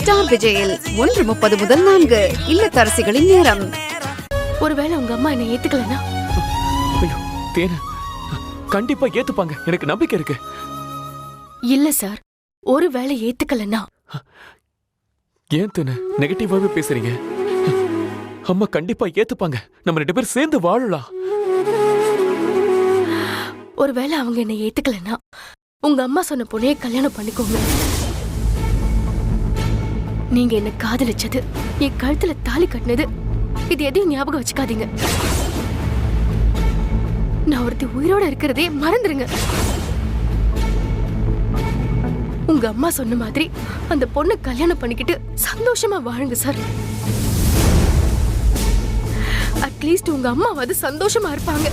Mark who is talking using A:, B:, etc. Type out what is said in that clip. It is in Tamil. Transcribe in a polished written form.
A: ஸ்டார் விஜயில் 1:30 முதல் 4 இல்லத்தரசிகளின் நேரம்.
B: ஒருவேளை உங்க அம்மா என்ன ஏத்துக்கலனா?
C: ஐயோ தேன, கண்டிப்பா ஏத்துப்பாங்க, எனக்கு நம்பிக்கை இருக்கு.
B: இல்ல சார், ஒருவேளை ஏத்துக்கலனா?
C: ஏன் தேன நெகட்டிவாவே பேசுறீங்க? அம்மா கண்டிப்பா ஏத்துப்பாங்க, நம்ம 2 பேரும் சேர்ந்து வாழலாம்.
B: ஒருவேளை அவங்க என்ன ஏத்துக்கலனா உங்க அம்மா சொன்ன பொண்ணையே கல்யாணம் பண்ணிக்கோங்க. நீங்க என்ன காதலிச்சது, என் கழுத்துல தாலி கட்டினது, இது எதையும் ஞாபகம் வச்சுக்காதீங்க. நான் ஒருத்தி உயிரோட இருக்கிறதே மறந்துருங்க. உங்க அம்மா சொன்ன மாதிரி அந்த பொண்ணை கல்யாணம் பண்ணிக்கிட்டு சந்தோஷமா வாழுங்க சார். அட்லீஸ்ட் உங்க அம்மாவாவது சந்தோஷமா இருப்பாங்க.